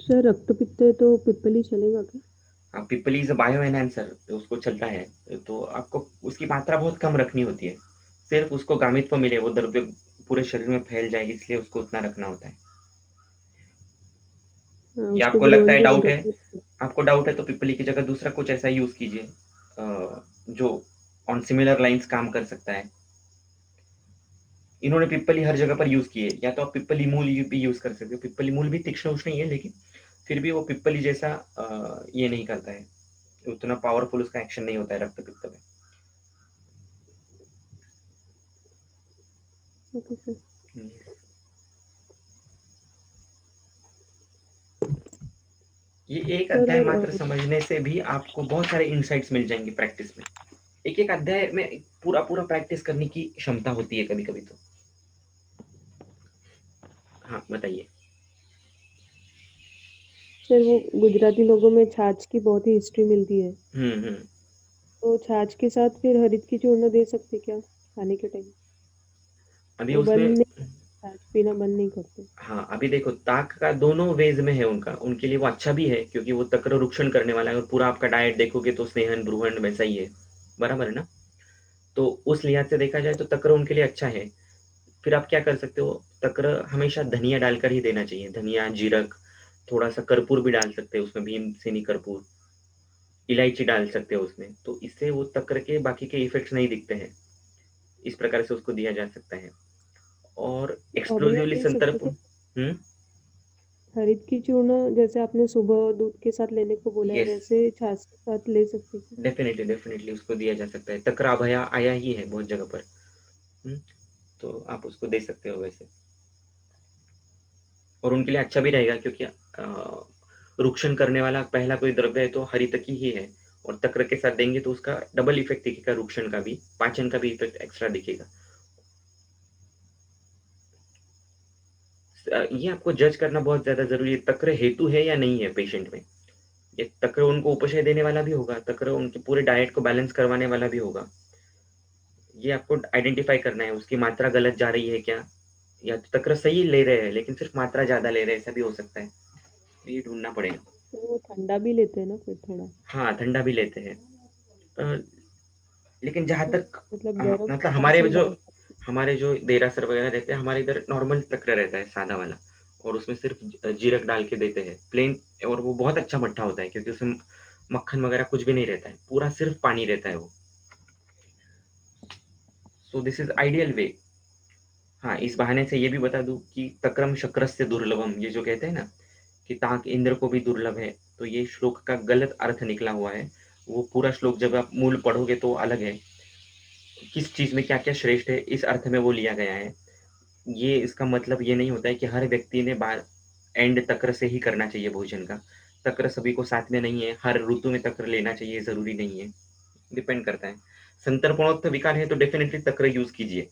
सर रक्त पित्त है तो पिप्पली चलेगा क्या? पिप्पली इज अ बायो एनहांसर, उसको चलता है, तो आपको उसकी मात्रा बहुत कम रखनी होती है, सिर्फ उसको गामित्व मिले, वो द्रव्य पूरे शरीर में फैल जाए, इसलिए उसको उतना रखना होता है। हाँ, या उसको आपको लगता ग्रोइंग है, की डाउट है, जरूरत नहीं है। आपको डाउट है तो पिप्पली की जगह दूसरा कुछ ऐसा यूज कीजिए जो ऑन सिमिलर लाइंस काम कर सकता है। इन्होंने पिप्पली हर जगह पर यूज किए, या तो आप पिप्पली मूल भी यूज कर सकते हो। पिप्पली मूल भी तीक्ष्ण उष्ण ही है, लेकिन फिर भी वो पिप्पली जैसा ये नहीं करता है, उतना पावरफुल उसका एक्शन नहीं होता है रक्त पित्त में। Okay sir. ये एक अध्याय सर मात्र समझने से भी आपको बहुत सारे इंसाइट्स मिल जाएंगे प्रैक्टिस में। एक एक अध्याय में पूरा पूरा प्रैक्टिस करने की क्षमता होती है कभी कभी तो। हाँ बताइए। सर वो गुजराती लोगों में छाछ की बहुत ही हिस्ट्री मिलती है, हम्म। तो छाछ के साथ फिर हरित की चूर्ण दे सकते क्या खाने के टाइम? अभी वो उसमें, बंद नहीं, छाछ पीना बंद नहीं करते। हाँ अभी देखो, ताक का दोनों वेज में है उनका, उनके लिए वो अच्छा भी है क्योंकि वो तक्र रुक्षण करने वाला है, और पूरा आपका डाइट देखोगे तो स्नेहन ब्रूहन वैसा ही है, बराबर है ना। तो उस लिहाज से देखा जाए तो तक्र उनके लिए अच्छा है। फिर आप क्या कर सकते हो, तक्र हमेशा धनिया डालकर ही देना चाहिए, धनिया जीरक, थोड़ा सा कर्पूर भी डाल सकते हो उसमें, भीमसेनी कर्पूर, इलायची डाल सकते हो उसमें, तो इससे वो तक्र के बाकी के इफेक्ट्स नहीं दिखते हैं। इस प्रकार से उसको दिया जा सकता है। और तो अभया एक्सप्लोसिवली दे सकते संतर्प। क्या हरित की चूर्ण? जैसे आपने सुबह दूध के साथ लेने को बोला है, यस, वैसे छाछ के साथ ले सकते क्या? डेफिनेटली डेफिनेटली उसको दिया जा सकता है, तक्र अभया आया ही है बहुत जगह पर। हम्म, तो आप उसको दे सकते हो वैसे, और उनके लिए अच्छा भी रहेगा क्योंकि रुक्षण करने वाला पहला कोई द्रव्य है तो हरितकी ही है, और तक्र के साथ देंगे तो उसका डबल इफेक्ट दिखेगा, रुक्षण का भी, पाचन का भी इफेक्ट एक्स्ट्रा दिखेगा। ये आपको जज करना बहुत ज्यादा जरूरी है, तक्र हेतु है या नहीं है पेशेंट में। ये तक्र उनको उपशय देने वाला भी होगा, तक्र उनके पूरे डाइट को बैलेंस करवाने वाला भी होगा। ये आपको आइडेंटिफाई करना है, उसकी मात्रा गलत जा रही है क्या, या तो तक्र सही ले रहे हैं लेकिन सिर्फ मात्रा ज्यादा ले रहे हैं, ऐसा भी हो सकता है, ये ढूंढना पड़ेगा। तो वो ठंडा भी लेते हैं ना फिर थोड़ा? हाँ ठंडा भी लेते हैं, अ, लेकिन जहां तो तक मतलब गर्म मतलब तासीर डाल सकते हमारे जो देरासर वगैरह रहते हैं, हमारे इधर नॉर्मल तक्र रहता है सादा वाला, और उसमें सिर्फ जीरक डाल के देते हैं प्लेन, और वो बहुत अच्छा मट्ठा होता है क्योंकि उसमें मक्खन वगैरह कुछ भी नहीं रहता है, पूरा सिर्फ पानी रहता है वो। So this is ideal way. हाँ, इस बहाने से ये भी बता दूं कि तक्रम शक्रस्य दुर्लभम, ये जो कहते हैं ना कि ताक इंद्र को भी दुर्लभ है, तो ये श्लोक का गलत अर्थ निकला हुआ है। वो पूरा श्लोक जब आप मूल पढ़ोगे तो अलग है, किस चीज में क्या क्या श्रेष्ठ है इस अर्थ में वो लिया गया है। ये इसका मतलब ये नहीं होता है कि हर व्यक्ति ने बार एंड तक्र से ही करना चाहिए भोजन का। तक्र सभी को साथ में नहीं है, हर ऋतु में तक्र लेना चाहिए जरूरी नहीं है, डिपेंड करता है। संतर्पणोत्थ विकार है तो डेफिनेटली तक्र यूज कीजिए,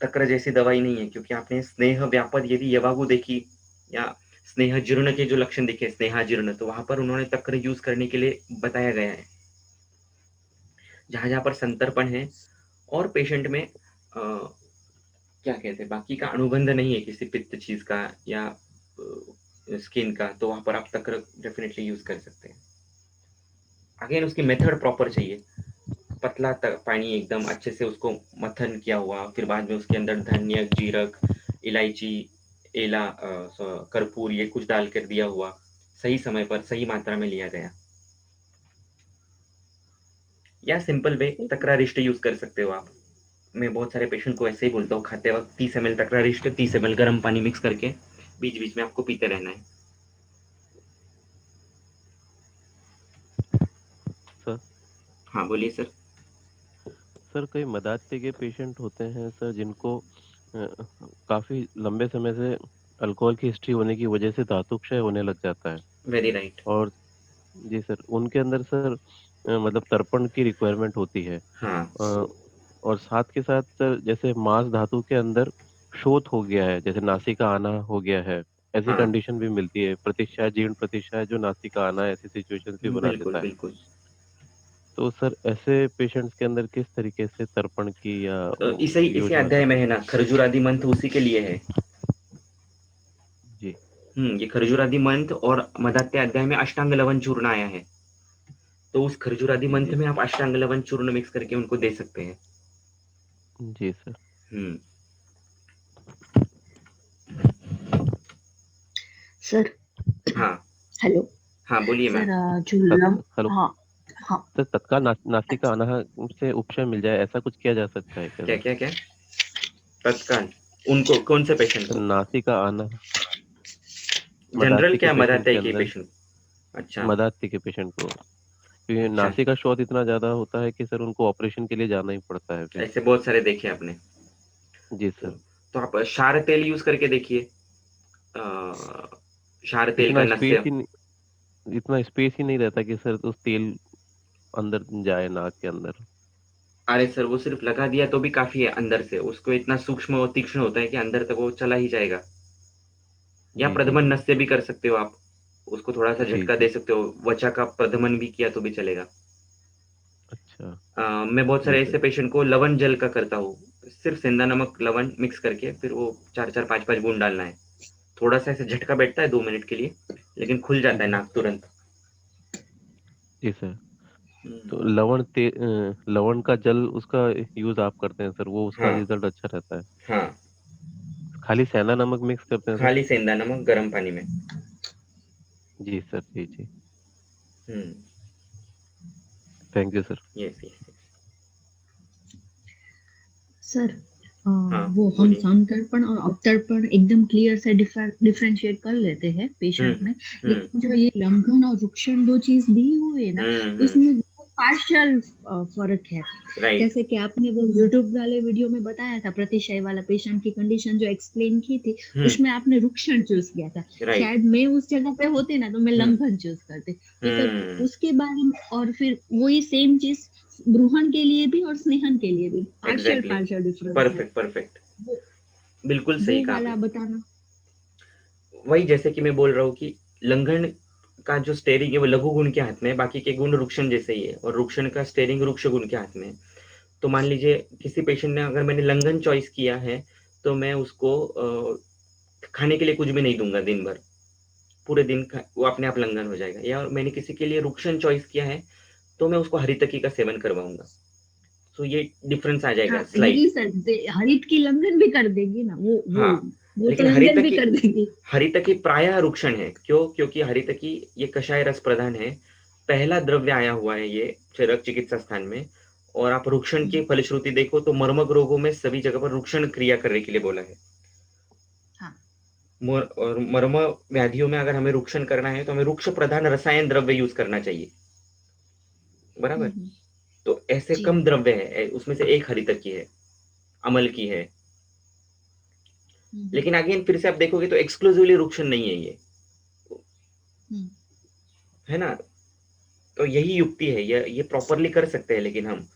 तक्र जैसी दवाई नहीं है, क्योंकि आपने स्नेह व्यापद यदि यवागु देखी, या स्नेह जीर्ण के जो लक्षण दिखे, स्नेहाजीर्ण, तो वहां पर उन्होंने तक्र यूज करने के लिए बताया गया है। जहां जहां पर संतर्पण है और पेशेंट में क्या कहते हैं, बाकी का अनुबंध नहीं है किसी पित्त चीज का या स्किन का, तो वहां पर आप तक्र डेफिनेटली यूज कर सकते हैं। अगेन उसकी मेथड प्रॉपर चाहिए, पतला पानी एकदम अच्छे से उसको मथन किया हुआ, फिर बाद में उसके अंदर धनिया जीरक इलायची एला कर्पूर ये कुछ डालकर दिया हुआ, सही समय पर सही मात्रा में लिया गया। या सिंपल वे हैं। तक्रारिष्ट यूज कर सकते हो आप। मैं बहुत सारे पेशेंट को ऐसे ही बोलता हूँ, खाते वक्त 30 ml तक्रारिष्ट, 30 ml गर्म पानी मिक्स करके बीच बीच में आपको पीते रहना है। सर हाँ बोलिए सर। सर कई मदाते के पेशेंट होते हैं सर, जिनको काफी लंबे समय से अल्कोहल की हिस्ट्री होने की वजह से धातु क्षय होने लग जाता है। Very right. और जी सर, उनके अंदर सर मतलब तर्पण की रिक्वायरमेंट होती है। हाँ और साथ के साथ सर, जैसे मांस धातु के अंदर शोथ हो गया है, जैसे नासिका आना हो गया है, ऐसी हाँ कंडीशन भी मिलती है, प्रतीक्षा जीर्ण प्रतीक्षा जो नासिका आना ऐसी सिचुएशन भी बना बिल्कुल देता है। बिल्कुल। तो सर ऐसे पेशेंट्स के अंदर किस तरीके से तर्पण की या इसे इसी योजना अध्याय कर में है सकते ना, खरजूर आदि मंथ उसी के लिए है। जी। ये खरजूर आदि मंथ और मदात्य अध्याय में अष्टांग लवन चूर्ण आया है। तो उस खरजूरादि मंत्र में आप अष्टांग लवण चूर्ण मिक्स करके उनको दे सकते हैं। जी सर। हम्म। सर हाँ हेलो हाँ, बोलिए मैम। सर जो लम हेलो हाँ हाँ सर, तत्काल नासिका अनाह से उपशम मिल जाए, ऐसा कुछ किया जा सकता है क्या क्या सर? क्या क्या? तत्काल उनको, कौन से पेशेंट को? नासिका आना, जनरल मदाती के क्या पेशेंट के मदाते के अंदर, पेशेंट? अच्छा मदाती के पेशेंट को, क्योंकि अच्छा, नासिका शोथ इतना ज्यादा होता है कि सर उनको ऑपरेशन के लिए जाना ही पड़ता है फिर। ऐसे बहुत सारे देखे आपने। जी तो, सर। तो आप क्षार तेल यूज करके देखिए। क्षार तेल का इतना स्पेस नस्य। ही नहीं, इतना स्पेस ही नहीं रहता कि सर उस तेल अंदर जाए नाक के अंदर। अरे सर, वो सिर्फ लगा दिया तो भी काफी है, अंदर से उसको इतना सूक्ष्म और तीक्ष्ण होता है कि अंदर तक वो चला ही जाएगा। या जी जी प्रधमन जी। नस्य भी कर सकते हो आप, उसको थोड़ा सा जी झटका जी। दे सकते हो, वचा का प्रधमन भी किया तो भी चलेगा। अच्छा। मैं बहुत जी सारे सर। ऐसे पेशेंट को लवण जल का करता हूँ। सिर्फ सेंधा नमक लवण मिक्स करके फिर वो 4-4 5-5 बूंद डालना है। थोड़ा सा ऐसे झटका बैठता है 2 मिनट के लिए, लेकिन खुल जाता है जी नाक तुरंत। जी सर। हम्म, तो लवण का जल उसका यूज आप करते हैं सर, वो उसका हाँ रिजल्ट अच्छा रहता है? हाँ, खाली सेंधा नमक मिक्स करते हैं सर? खाली सेंधा नमक गर्म पानी में। जी सर। जी जी। हम्म। Thank you sir. Yes yes. Sir हाँ वो हम बोलिए। समतर्पण और अवतर्पण एकदम क्लियर से डिफरेंशिएट कर लेते हैं पेशेंट हम्म में, हम्म लेकिन जो ये लंघन और रुक्षण दो चीज दी हुई है ना, हम्म। उसमें पार्शियल फर्क है। राइट। जैसे कि आपने वो यूट्यूब वाले वीडियो में बताया था, प्रतिशय वाला पेशेंट की कंडीशन जो एक्सप्लेन की थी, हम्म। उसमें आपने रुक्षण चूज किया था। राइट। शायद मैं उस जगह पे होते ना तो मैं हम्म लंघन चूज करते। तो सर हम्म। उसके बारे में, और फिर वही सेम चीज ब्रूहन के लिए भी और स्नेहन के लिए भी पार्शियल एग्जैक्टली। पार्शियल डिफरेंस है। Perfect perfect. वो बिल्कुल वो सही कहा वाला आपने। बताना। वही जैसे कि मैं बोल रहा हूँ कि लंघन का जो स्टेरिंग है वो लघु गुण के हाथ में है, बाकी के गुण रुक्षण जैसे ही है, और रुक्षण का स्टेरिंग रुक्ष गुण के हाथ में है। तो मान लीजिए किसी पेशेंट ने, अगर मैंने लंघन चॉइस किया है, तो मैं उसको खाने के लिए कुछ भी नहीं दूंगा दिन भर, पूरे दिन वो अपने आप लंघन हो जाएगा। या मैंने किसी के लिए रुक्षण चॉइस किया है, तो मैं उसको हरितकी का सेवन करवाऊंगा। तो ये डिफरेंस आ हाँ जाएगा नहीं स्लाइट। सर, हरित की लंघन भी कर देगी ना वो वो हाँ, वो तो लेकिन लंघन भी कर देगी। हरितकी प्रायः रुक्षण है। क्यों? क्योंकि हरितकी ये कषाय रस प्रधान है, पहला द्रव्य आया हुआ है ये चरक चिकित्सा स्थान में। और आप रुक्षण की हम्म, फलश्रुति देखो तो मर्मक रोगों में सभी जगह पर रुक्षण क्रिया करने के लिए बोला है। हाँ। और मर्म व्याधियों में अगर हमें रुक्षण करना है तो हमें रुक्ष प्रधान रसायन द्रव्य यूज करना चाहिए, बराबर। हम्म, तो ऐसे जी। कम द्रव्य है, उसमें से एक हरितकी है, अमल की है। हम्म, लेकिन अगेन फिर से आप देखोगे तो एक्सक्लूसिवली रुक्षण नहीं है ये, हम्म, है ना। तो यही युक्ति है, ये प्रॉपरली कर सकते हैं। लेकिन हम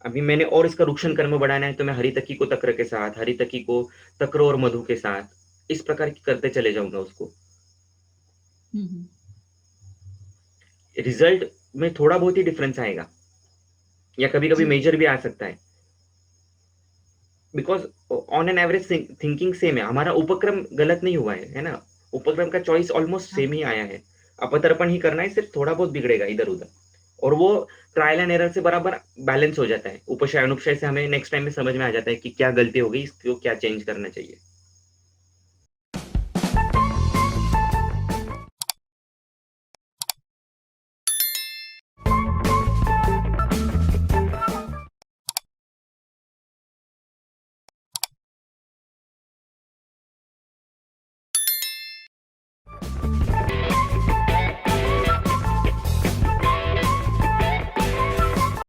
अभी, मैंने और इसका रुक्षण जी। कर्म बढ़ाना है तो मैं हरितकी को तक्र के साथ, हरितकी को तक्र और मधु के साथ इस प्रकार की करते चले जाऊंगा उसको। हम्म, रिजल्ट में थोड़ा बहुत ही डिफरेंस आएगा, या कभी कभी जी। मेजर भी आ सकता है, because on an average thinking same है, हमारा उपक्रम गलत नहीं हुआ है ना। उपक्रम का चॉइस ऑलमोस्ट हाँ सेम ही आया है। अपतर्पण ही करना है, सिर्फ थोड़ा बहुत बिगड़ेगा इधर उधर, और वो ट्रायल एंड एरर से बराबर बैलेंस हो जाता है। उपशय अनुपशय से हमें नेक्स्ट टाइम में समझ में आ जाता है कि क्या गलती हो गई, इसको क्या चेंज करना चाहिए।